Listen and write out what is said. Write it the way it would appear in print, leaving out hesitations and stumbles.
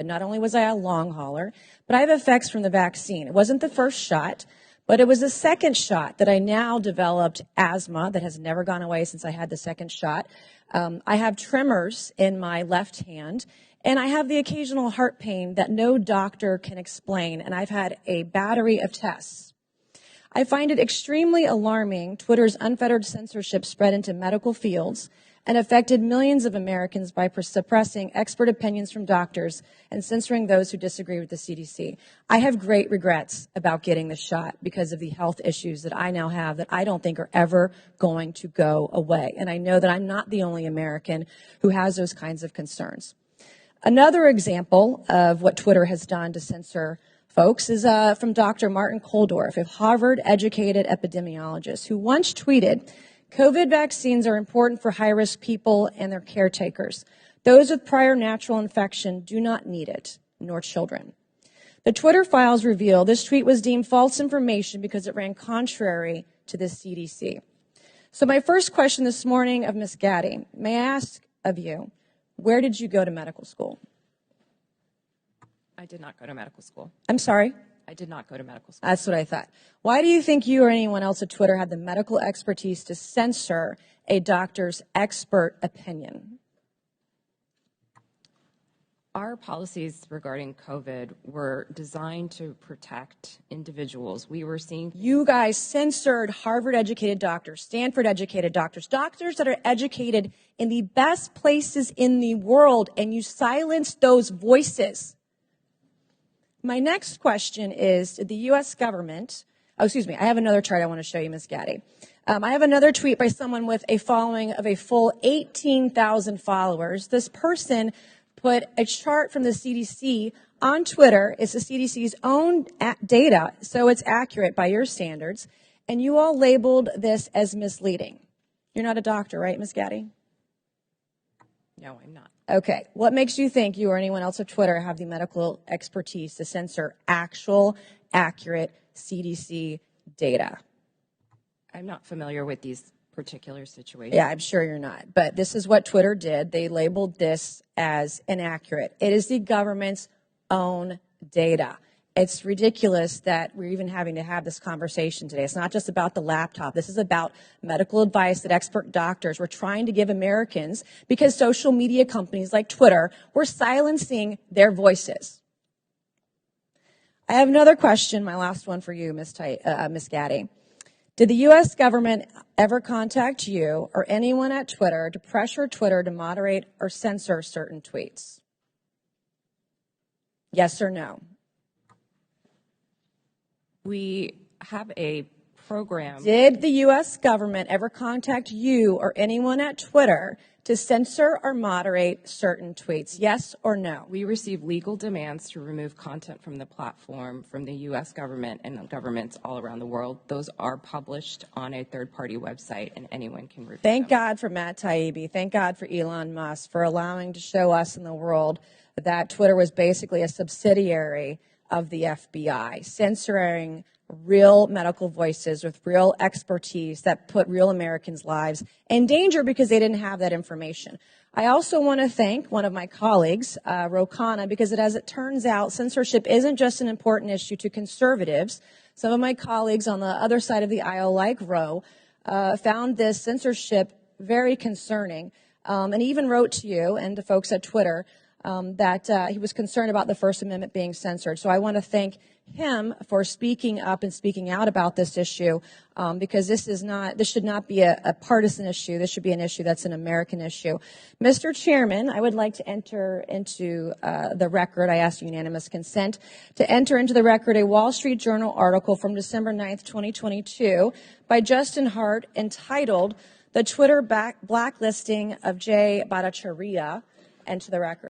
Not only was I a long hauler, but I have effects from the vaccine. It wasn't the first shot, but it was the second shot that I now developed asthma that has never gone away since I had the second shot. I have tremors in my left hand, and I have the occasional heart pain that no doctor can explain, and I've had a battery of tests. I find it extremely alarming Twitter's unfettered censorship spread into medical fields and affected millions of Americans by suppressing expert opinions from doctors and censoring those who disagree with the CDC. I have great regrets about getting the shot because of the health issues that I now have that I don't think are ever going to go away. And I know that I'm not the only American who has those kinds of concerns. Another example of what Twitter has done to censor folks is from Dr. Martin Kulldorff, a Harvard-educated epidemiologist who once tweeted, "COVID vaccines are important for high-risk people and their caretakers. Those with prior natural infection do not need it, nor children." The Twitter files reveal this tweet was deemed false information because it ran contrary to the CDC. So my first question this morning of Ms. Gadde, may I ask of you, where did you go to medical school? I did not go to medical school. I'm sorry? I did not go to medical school. That's what I thought. Why do you think you or anyone else at Twitter had the medical expertise to censor a doctor's expert opinion? Our policies regarding COVID were designed to protect individuals. We were seeing... You guys censored Harvard-educated doctors, Stanford-educated doctors, doctors that are educated in the best places in the world, and you silenced those voices. My next question is, did the U.S. government, I have another chart I want to show you, Ms. Gadde. I have another tweet by someone with a following of a full 18,000 followers. This person put a chart from the CDC on Twitter. It's the CDC's own data, so it's accurate by your standards. And you all labeled this as misleading. You're not a doctor, right, Ms. Gadde? No, I'm not. Okay. What makes you think you or anyone else at Twitter have the medical expertise to censor actual, accurate CDC data? I'm not familiar with these particular situations. Yeah, I'm sure you're not. But this is what Twitter did. They labeled this as inaccurate. It is the government's own data. It's ridiculous that we're even having to have this conversation today. It's not just about the laptop. This is about medical advice that expert doctors were trying to give Americans because social media companies like Twitter were silencing their voices. I have another question, my last one for you, Ms. Gadde. Did the U.S. government ever contact you or anyone at Twitter to pressure Twitter to moderate or censor certain tweets? Yes or no? We have a program. Did the U.S. government ever contact you or anyone at Twitter to censor or moderate certain tweets? Yes or no? We receive legal demands to remove content from the platform from the U.S. government and governments all around the world. Those are published on a third-party website, and anyone can review Thank them. God for Matt Taibbi. Thank God for Elon Musk for allowing to show us in the world that Twitter was basically a subsidiary of the FBI, censoring real medical voices with real expertise that put real Americans' lives in danger because they didn't have that information. I also want to thank one of my colleagues, Ro Khanna, because as it turns out, censorship isn't just an important issue to conservatives. Some of my colleagues on the other side of the aisle, like Ro, found this censorship very concerning, and even wrote to you and to folks at Twitter that he was concerned about the First Amendment being censored. So I want to thank him for speaking up and speaking out about this issue, because this should not be a partisan issue. This should be an issue that's an American issue. Mr. Chairman, I would like to enter into the record, I ask unanimous consent, to enter into the record a Wall Street Journal article from December 9th, 2022 by Justin Hart entitled "The Twitter Blacklisting of Jay Bhattacharya," and to the record.